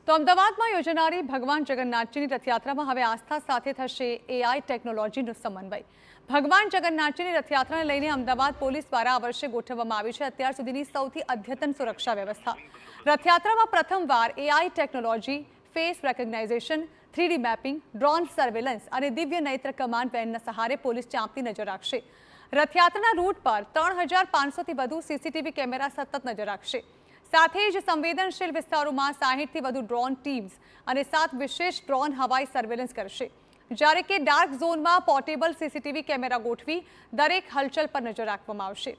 તો અમદાવાદમાં યોજાનારી ભગવાન જગન્નાથજીની રથયાત્રામાં હવે આસ્થા સાથે થશે એઆઈ ટેકનોલોજીનો સમન્વય. ભગવાન જગન્નાથજીની રથયાત્રાને લઈને અમદાવાદ પોલીસ દ્વારા આ વર્ષે ગોઠવવામાં આવી છે અત્યાર સુધીની સૌથી અદ્યતન સુરક્ષા વ્યવસ્થા. રથયાત્રામાં પ્રથમવાર AI technology, face recognisation, 3D mapping, drone surveillance અને દિવ્ય નેત્ર કમાન્ડ વેનના સહારે પોલીસ ચાંપતી નજર રાખશે. રથયાત્રાના રૂટ પર 3500થી વધુ સીસીટીવી કેમેરા સતત નજર રાખશે. સાથે જ સંવેદનશીલ વિસ્તારોમાં 60થી વધુ ડ્રોન ટીમ્સ અને 7 વિશેષ ડ્રોન હવાઈ સર્વેલન્સ કરશે. જ્યારે કે ડાર્ક ઝોનમાં પોર્ટેબલ સીસીટીવી કેમેરા ગોઠવી દરેક હલચલ પર નજર રાખવામાં આવશે.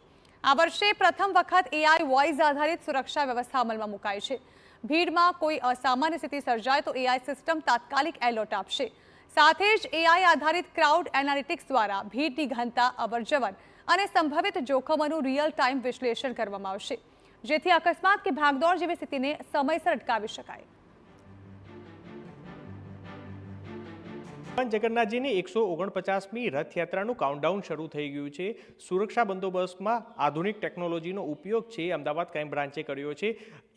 આ વર્ષે પ્રથમ વખત એઆઈ વોઇસ આધારિત સુરક્ષા વ્યવસ્થા અમલમાં મુકાઈ છે. ભીડમાં કોઈ અસામાન્ય સ્થિતિ સર્જાય તો એઆઈ સિસ્ટમ તાત્કાલિક એલર્ટ આપશે. સાથે જ એઆઈ આધારિત ક્રાઉડ એનાલિટિક્સ દ્વારા ભીડની ઘનતા, અવરજવર અને સંભવિત જોખમોનું રિયલ ટાઈમ વિશ્લેષણ કરવામાં આવશે, જેથી અકસ્માત કે ભાગદોડ જેવી સ્થિતિને સમયસર અટકાવી શકાય. ભગવાન જગન્નાથજીની 149મી રથયાત્રાનું કાઉન્ટડાઉન શરૂ થઈ ગયું છે. સુરક્ષા બંદોબસ્તમાં આધુનિક ટેકનોલોજીનો ઉપયોગ છે અમદાવાદ ક્રાઇમ બ્રાન્ચે કર્યો છે.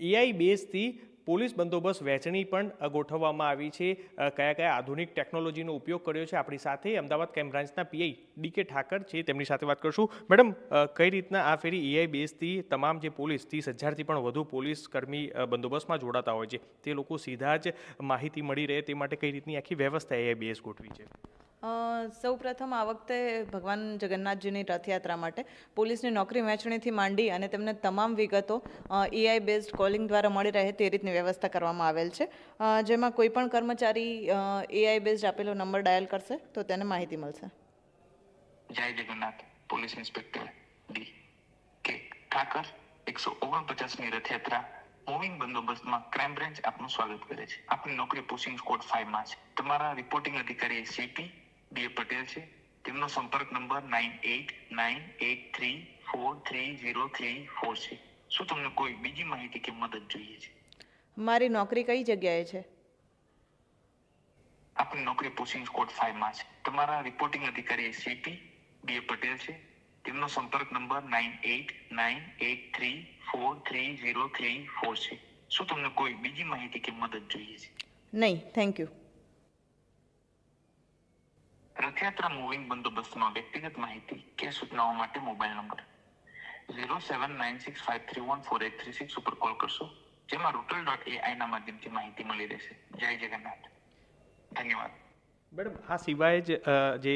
એઆઈ બેઝથી પોલીસ બંદોબસ્ત વહેંચણી પણ ગોઠવવામાં આવી છે. કયા કયા આધુનિક ટેકનોલોજીનો ઉપયોગ કર્યો છે, આપણી સાથે અમદાવાદ ક્રાઇમ બ્રાન્ચના પીઆઈ ડીકે ઠાકર છે, તેમની સાથે વાત કરશું. મેડમ, કઈ રીતના આ ફેરી એઆઈ બેઝથી તમામ જે પોલીસ 30,000થી પણ વધુ પોલીસ કર્મી બંદોબસ્તમાં જોડાતા હોય છે તે લોકો સીધા જ માહિતી મળી રહે તે માટે કઈ રીતની આખી વ્યવસ્થા એઆઈ બેઝ ગોઠવી છે? સૌ પ્રથમ આ વખતે ભગવાન જગન્નાથજીની રથયાત્રા માટે પોલીસની નોકરી વહેંચણીથી માંડી અને તેમને તમામ વિગતો એઆઈ બેઝડ કોલિંગ દ્વારા મળી રહે તે રીતની વ્યવસ્થા કરવામાં આવેલ છે, જેમાં કોઈ પણ કર્મચારી એઆઈ બેઝડ આપેલો નંબર ડાયલ કરશે તો તેને માહિતી મળશે. જય Jagannath. Police inspector D K Thakar. 149મી રથયાત્રા મૂવિંગ બંદોબસ્તમાં ક્રાઇમ બ્રાન્ચ આપનું સ્વાગત કરે છે. આપની નોકરી પોસ્ટિંગ સ્કોડ 5માં છે. તમારા રિપોર્ટિંગ અધિકારી સીપી ડી પટેલ છે. તેમનો સંપર્ક નંબર 9898343034 છે. શું તમને કોઈ બીજી માહિતી કે મદદ જોઈએ છે? મારી નોકરી કઈ જગ્યાએ છે? આપની નોકરી પોસ્ટિંગ સ્કોડ 5માં છે. તમારા રિપોર્ટિંગ અધિકારી સીપી ડી પટેલ છે. તેમનો સંપર્ક નંબર 9898343034 છે. શું તમને કોઈ બીજી માહિતી કે મદદ જોઈએ છે? નહીં, થેન્ક યુ. રથયાત્રા મૂવિંગ બંદોબસ્તમાં વ્યક્તિગત માહિતી કે સૂચનાઓ માટે મોબાઈલ નંબર 0796531436 ઉપર કોલ કરશો, જેમાં રૂટલ.ai ના માધ્યમથી માહિતી મળી રહેશે. જય જગન્નાથ. ધન્યવાદ. મેડમ, આ સિવાય જ જે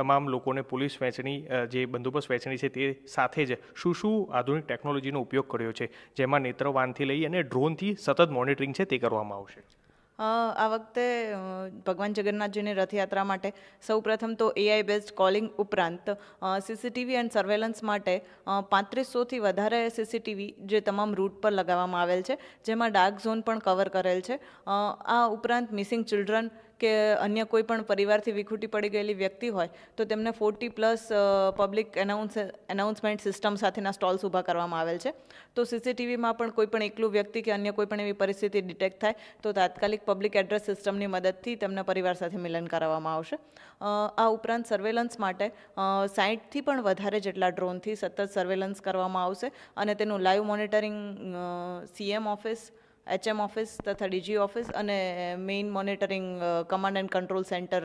તમામ લોકોને પોલીસ વહેંચણી જે બંદોબસ્ત વહેંચણી છે તે સાથે જ શું આધુનિક ટેકનોલોજીનો ઉપયોગ કર્યો છે, જેમાં નેત્રવાનથી લઈ અને ડ્રોનથી સતત મોનિટરિંગ છે તે કરવામાં આવશે? આ વખતે ભગવાન જગન્નાથજીની રથયાત્રા માટે સૌ પ્રથમ તો એઆઈ બેઝડ કોલિંગ ઉપરાંત સીસીટીવી એન્ડ સર્વેલન્સ માટે 3500થી વધારે સીસીટીવી જે તમામ રૂટ પર લગાવવામાં આવેલ છે, જેમાં ડાર્ક ઝોન પણ કવર કરેલ છે. આ ઉપરાંત મિસિંગ ચિલ્ડ્રન કે અન્ય કોઈ પણ પરિવારથી વિખૂટી પડી ગયેલી વ્યક્તિ હોય તો તેમને 40+ પબ્લિક એનાઉન્સમેન્ટ સિસ્ટમ સાથેના સ્ટોલ્સ ઊભા કરવામાં આવેલ છે. તો સીસીટીવીમાં પણ કોઈ પણ એકલું વ્યક્તિ કે અન્ય કોઈ પણ એવી પરિસ્થિતિ ડિટેક્ટ થાય તો તાત્કાલિક પબ્લિક એડ્રેસ સિસ્ટમની મદદથી તેમના પરિવાર સાથે મિલન કરાવવામાં આવશે. આ ઉપરાંત સર્વેલન્સ માટે 60થી પણ વધારે જેટલા ડ્રોનથી સતત સર્વેલન્સ કરવામાં આવશે અને તેનું live monitoring CM office, HM office તથા ડીજી ઓફિસ અને main monitoring command and control centre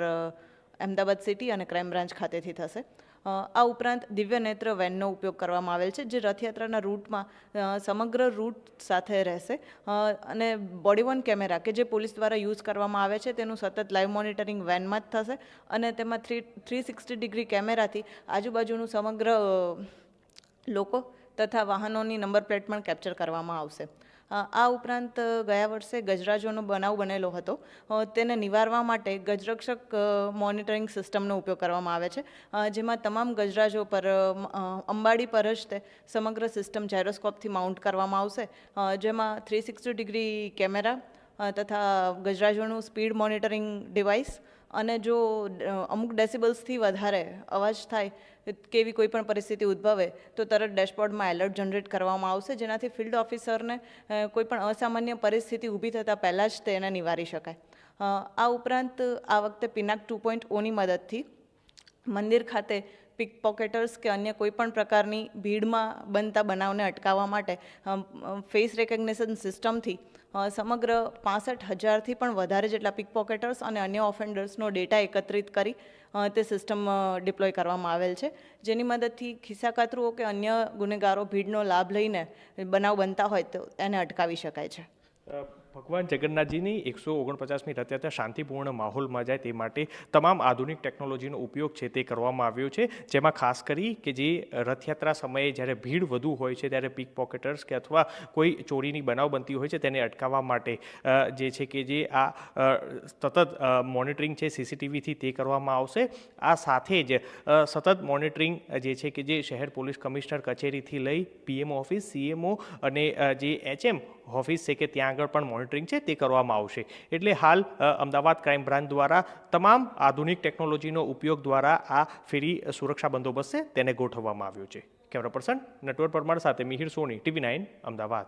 Ahmedabad city અને ક્રાઇમ બ્રાન્ચ ખાતેથી થશે. આ ઉપરાંત દિવ્ય નેત્ર વેનનો ઉપયોગ કરવામાં આવેલ છે, જે રથયાત્રાના રૂટમાં સમગ્ર રૂટ સાથે રહેશે અને બોડી વોર્ન કેમેરા કે જે પોલીસ દ્વારા યુઝ કરવામાં આવે છે તેનું સતત લાઈવ મોનિટરિંગ વેનમાં જ થશે અને તેમાં 360 ડિગ્રી કેમેરાથી આજુબાજુનું સમગ્ર લોકો તથા વાહનોની નંબર પ્લેટ પણ કેપ્ચર કરવામાં આવશે. આ ઉપરાંત ગયા વર્ષે ગજરાજોનો બનાવ બનેલો હતો, તેને નિવારવા માટે ગજરક્ષક મોનિટરિંગ સિસ્ટમનો ઉપયોગ કરવામાં આવે છે, જેમાં તમામ ગજરાજો પર અંબાડી પર જ તે સમગ્ર સિસ્ટમ જાયરોસ્કોપથી માઉન્ટ કરવામાં આવશે, જેમાં 360 ડિગ્રી કેમેરા તથા ગજરાજોનું સ્પીડ મોનિટરિંગ ડિવાઇસ અને જો અમુક ડેસિબલ્સથી વધારે અવાજ થાય કેવી કોઈ પણ પરિસ્થિતિ ઉદ્ભવે તો તરત ડેશબોર્ડમાં એલર્ટ જનરેટ કરવામાં આવશે, જેનાથી ફિલ્ડ ઓફિસરને કોઈ પણ અસામાન્ય પરિસ્થિતિ ઊભી થતાં પહેલાં જ તેને નિવારી શકાય. આ ઉપરાંત આ વખતે પિનાક 2.0ની મદદથી મંદિર ખાતે પિકપોકેટર્સ કે અન્ય કોઈ પણ પ્રકારની ભીડમાં બનતા બનાવને અટકાવવા માટે ફેસ રેકગ્નિશન સિસ્ટમથી સમગ્ર 65,000થી પણ વધારે જેટલા પિક પોકેટર્સ અને અન્ય ઓફેન્ડર્સનો ડેટા એકત્રિત કરી તે સિસ્ટમ ડિપ્લોય કરવામાં આવેલ છે, જેની મદદથી ખિસ્સાકાતરુઓ કે અન્ય ગુનેગારો ભીડનો લાભ લઈને બનાવ બનતા હોય તો એને અટકાવી શકાય છે. ભગવાન જગન્નાથજીની 149મી રથયાત્રા શાંતિપૂર્ણ માહોલમાં જાય તે માટે તમામ આધુનિક ટેકનોલોજીનો ઉપયોગ છે તે કરવામાં આવ્યો છે, જેમાં ખાસ કરી કે જે રથયાત્રા સમયે જ્યારે ભીડ વધુ હોય છે ત્યારે પિક પોકેટર્સ કે અથવા કોઈ ચોરીની બનાવ બનતી હોય છે તેને અટકાવવા માટે જે છે કે જે આ સતત મોનિટરિંગ છે સીસીટીવીથી તે કરવામાં આવશે. આ સાથે જ સતત મોનિટરિંગ જે છે કે જે શહેર પોલીસ કમિશનર કચેરીથી લઈ પીએમ ઓફિસ, સીએમઓ અને જે એચએમ ઓફિસ છે કે ત્યાં આગળ પણ મોનિટરિંગ છે તે કરવામાં આવશે. એટલે હાલ અમદાવાદ ક્રાઇમ બ્રાન્ચ દ્વારા તમામ આધુનિક ટેકનોલોજીનો ઉપયોગ દ્વારા આ ફેરી સુરક્ષા બંદોબસ્ત છે તેને ગોઠવવામાં આવ્યો છે. કેમેરા પર્સન નટવર પરમાર સાથે મિહિર સોની, TV9 અમદાવાદ.